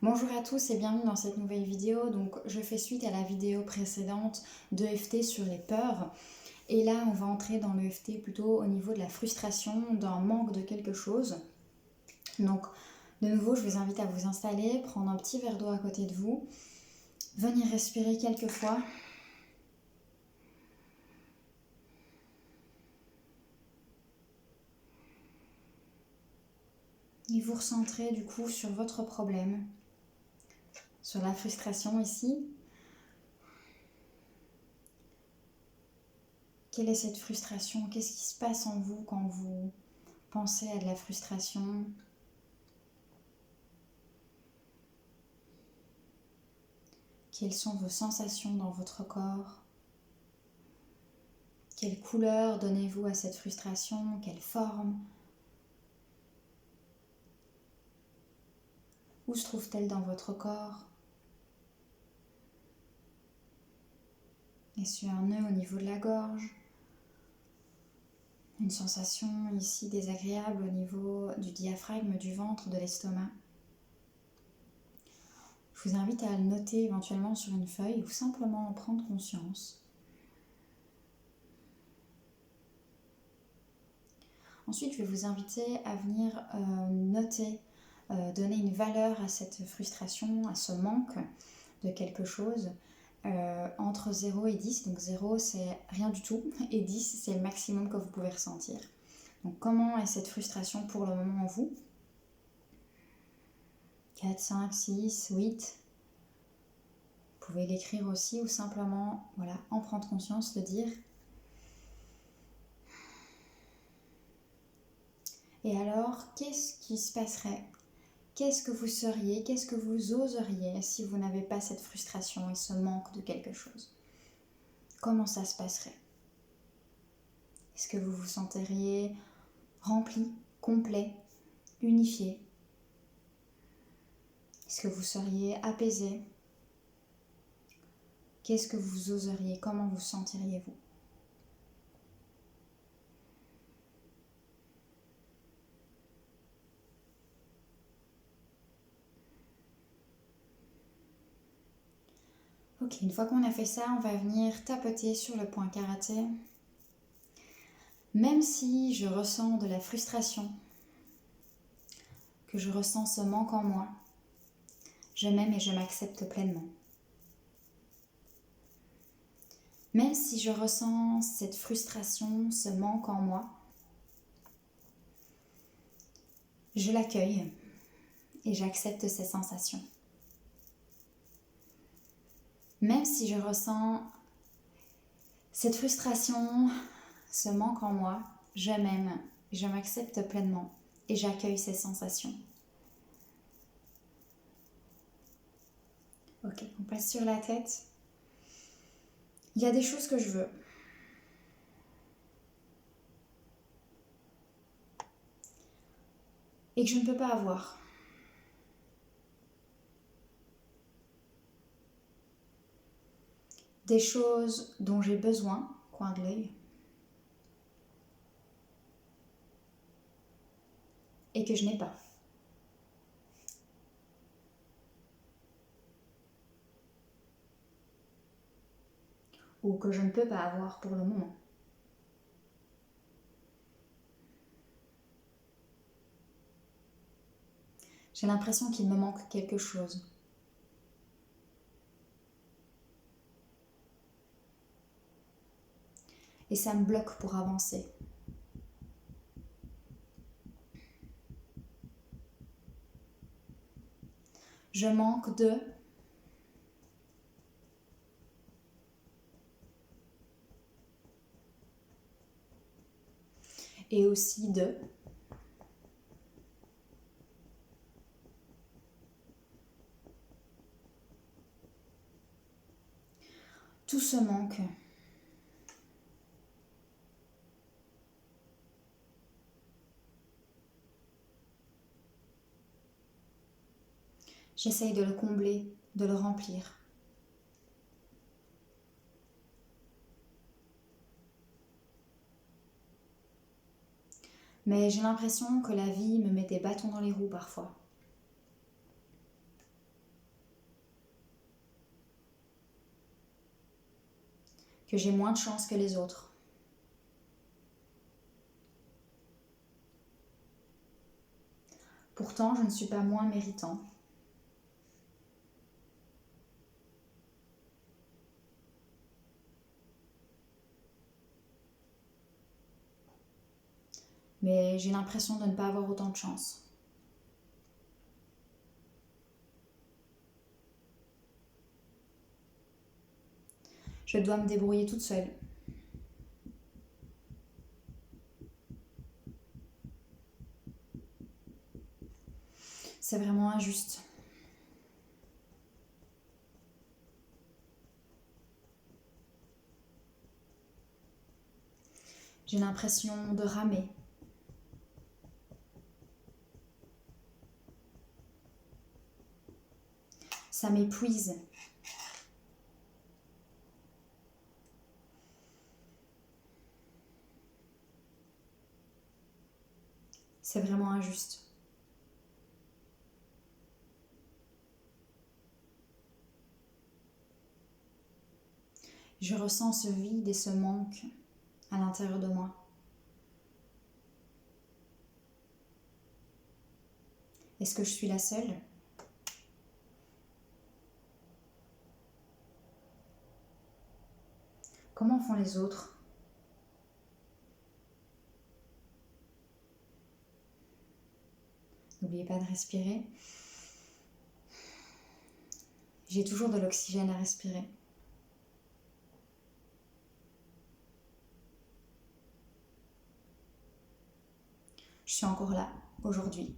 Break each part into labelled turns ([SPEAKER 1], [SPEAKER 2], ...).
[SPEAKER 1] Bonjour à tous et bienvenue dans cette nouvelle vidéo. Donc je fais suite à la vidéo précédente de d'EFT sur les peurs. Et là on va entrer dans le l'EFT plutôt au niveau de la frustration, d'un manque de quelque chose. Donc de nouveau je vous invite à vous installer, prendre un petit verre d'eau à côté de vous, venir respirer quelques fois. Et vous recentrez du coup sur votre problème, sur la frustration ici. Quelle est cette frustration? Qu'est-ce qui se passe en vous quand vous pensez à de la frustration? Quelles sont vos sensations dans votre corps? Quelle couleur donnez-vous à cette frustration? Quelle forme? Où se trouve-t-elle dans votre corps? Est-ce un nœud au niveau de la gorge? Une sensation ici désagréable au niveau du diaphragme, du ventre, de l'estomac? Je vous invite à le noter éventuellement sur une feuille ou simplement en prendre conscience. Ensuite, je vais vous inviter à venir noter, donner une valeur à cette frustration, à ce manque de quelque chose, entre 0 et 10. Donc 0 c'est rien du tout et 10 c'est le maximum que vous pouvez ressentir. Donc comment est cette frustration pour le moment en vous? 4, 5, 6, 8. Vous pouvez l'écrire aussi ou simplement voilà, en prendre conscience, le dire. Et alors, qu'est-ce qui se passerait? Qu'est-ce que vous seriez, qu'est-ce que vous oseriez si vous n'avez pas cette frustration et ce manque de quelque chose? Comment ça se passerait? Est-ce que vous vous sentiriez rempli, complet, unifié? Est-ce que vous seriez apaisé? Qu'est-ce que vous oseriez? Comment vous sentiriez-vous? Ok, une fois qu'on a fait ça, on va venir tapoter sur le point karaté. Même si je ressens de la frustration, que je ressens ce manque en moi, je m'aime et je m'accepte pleinement. Même si je ressens cette frustration, ce manque en moi, je l'accueille et j'accepte ces sensations. Même si je ressens cette frustration, ce manque en moi, je m'aime, je m'accepte pleinement et j'accueille ces sensations. Ok, on passe sur la tête. Il y a des choses que je veux. Et que je ne peux pas avoir. Des choses dont j'ai besoin, coin de l'œil, et que je n'ai pas. Ou que je ne peux pas avoir pour le moment. J'ai l'impression qu'il me manque quelque chose. Et ça me bloque pour avancer. Je manque de... Et aussi de... Tout ce manque. J'essaye de le combler, de le remplir. Mais j'ai l'impression que la vie me met des bâtons dans les roues parfois. que j'ai moins de chance que les autres. Pourtant, je ne suis pas moins méritant. Mais j'ai l'impression de ne pas avoir autant de chance. Je dois me débrouiller toute seule. C'est vraiment injuste. J'ai l'impression de ramer. Ça m'épuise. C'est vraiment injuste. Je ressens ce vide et ce manque à l'intérieur de moi. Est-ce que je suis la seule ? Comment font les autres ? N'oubliez pas de respirer. J'ai toujours de l'oxygène à respirer. Je suis encore là, aujourd'hui.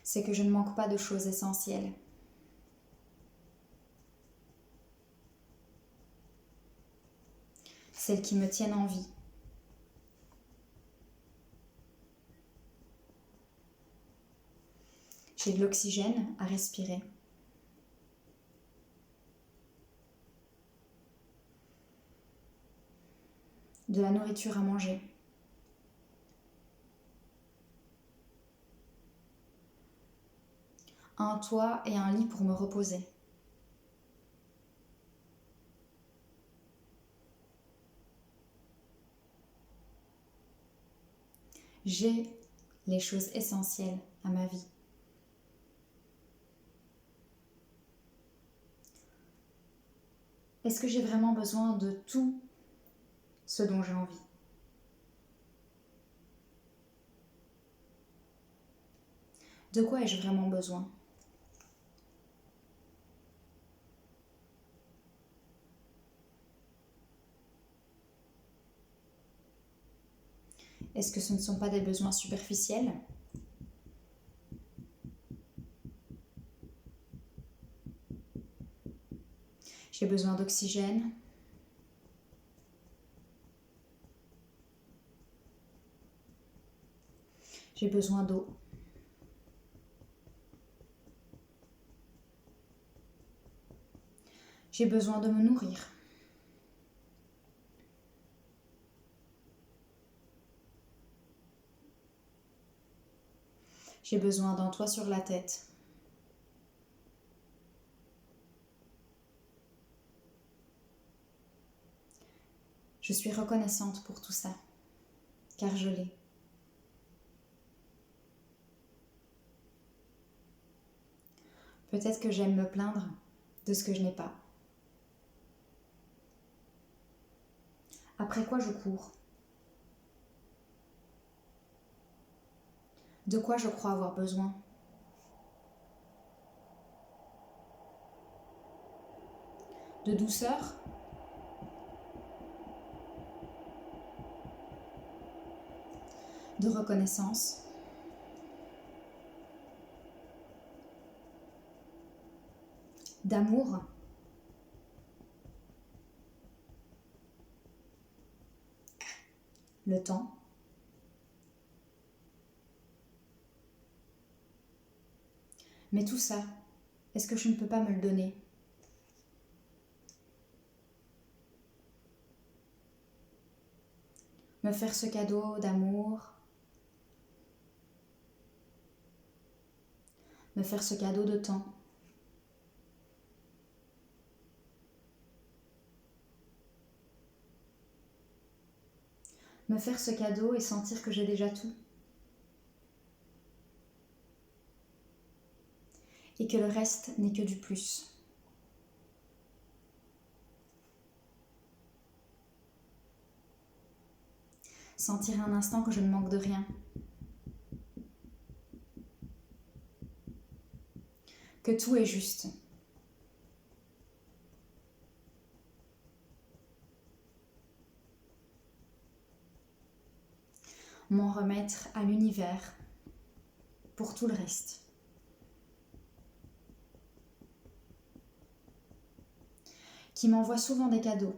[SPEAKER 1] C'est que je ne manque pas de choses essentielles. Celles qui me tiennent en vie. J'ai de l'oxygène à respirer. De la nourriture à manger. Un toit et un lit pour me reposer. J'ai les choses essentielles à ma vie. Est-ce que j'ai vraiment besoin de tout ce dont j'ai envie ? De quoi ai-je vraiment besoin ? Est-ce que ce ne sont pas des besoins superficiels ? J'ai besoin d'oxygène. J'ai besoin d'eau. J'ai besoin de me nourrir. J'ai besoin d'un toit sur la tête. Je suis reconnaissante pour tout ça, car je l'ai. Peut-être que j'aime me plaindre de ce que je n'ai pas. Après quoi je cours ? De quoi je crois avoir besoin ? De douceur ? De reconnaissance ? D'amour ? Le temps ? Mais tout ça, est-ce que je ne peux pas me le donner ? Me faire ce cadeau d'amour, me faire ce cadeau de temps. Me faire ce cadeau et sentir que j'ai déjà tout. Et que le reste n'est que du plus. Sentir un instant que je ne manque de rien. Que tout est juste. M'en remettre à l'univers pour tout le reste. Qui m'envoie souvent des cadeaux,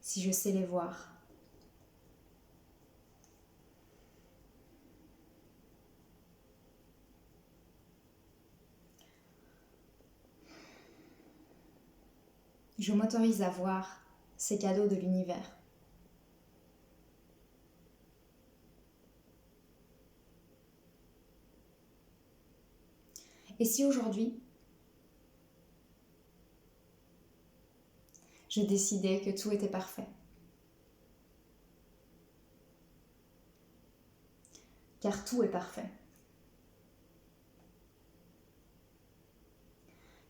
[SPEAKER 1] si je sais les voir. Je m'autorise à voir ces cadeaux de l'univers. Et si aujourd'hui, je décidais que tout était parfait? Car tout est parfait.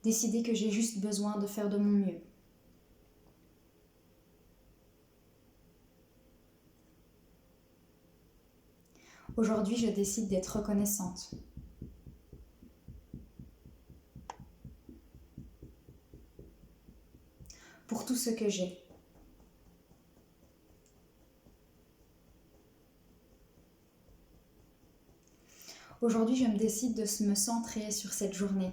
[SPEAKER 1] Décider que j'ai juste besoin de faire de mon mieux. Aujourd'hui, je décide d'être reconnaissante. Pour tout ce que j'ai. Aujourd'hui, je me décide de me centrer sur cette journée.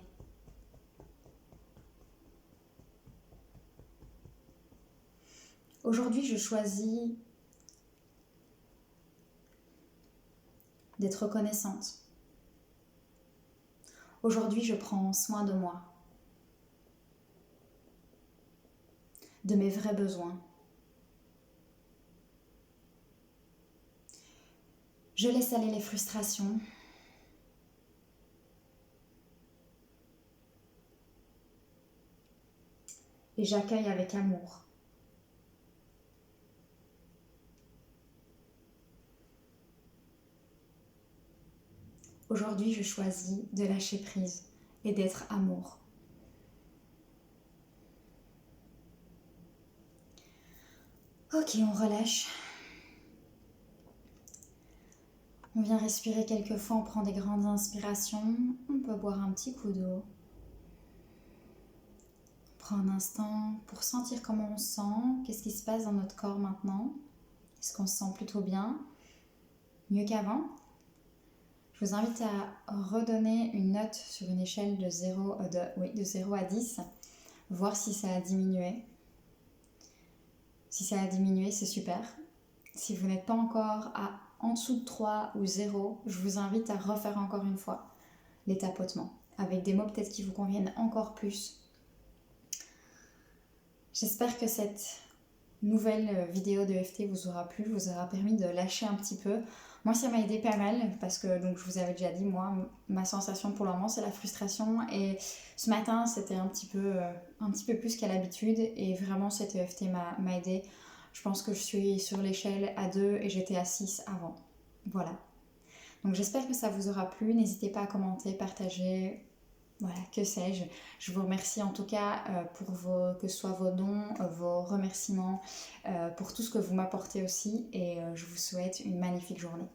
[SPEAKER 1] Aujourd'hui, je choisis d'être reconnaissante. Aujourd'hui, je prends soin de moi, de mes vrais besoins. Je laisse aller les frustrations. Et j'accueille avec amour. Aujourd'hui, je choisis de lâcher prise et d'être amour. Ok, on relâche. On vient respirer quelques fois, on prend des grandes inspirations. On peut boire un petit coup d'eau. On prend un instant pour sentir comment on se sent, qu'est-ce qui se passe dans notre corps maintenant. Est-ce qu'on se sent plutôt bien, mieux qu'avant? Je vous invite à redonner une note sur une échelle de 0 à 10, voir si ça a diminué. Si ça a diminué, c'est super. Si vous n'êtes pas encore en dessous de 3 ou 0, je vous invite à refaire encore une fois les tapotements, avec des mots peut-être qui vous conviennent encore plus. J'espère que cette nouvelle vidéo de EFT vous aura plu, vous aura permis de lâcher un petit peu. Moi, ça m'a aidé pas mal parce que, donc, je vous avais déjà dit, moi, ma sensation pour le moment, c'est la frustration. Et ce matin, c'était un petit peu plus qu'à l'habitude. Et vraiment, cet EFT m'a aidé. Je pense que je suis sur l'échelle à 2 et j'étais à 6 avant. Voilà. Donc, j'espère que ça vous aura plu. N'hésitez pas à commenter, partager. Voilà, que sais-je. Je vous remercie en tout cas pour que ce soit vos dons, vos remerciements, pour tout ce que vous m'apportez aussi. Et je vous souhaite une magnifique journée.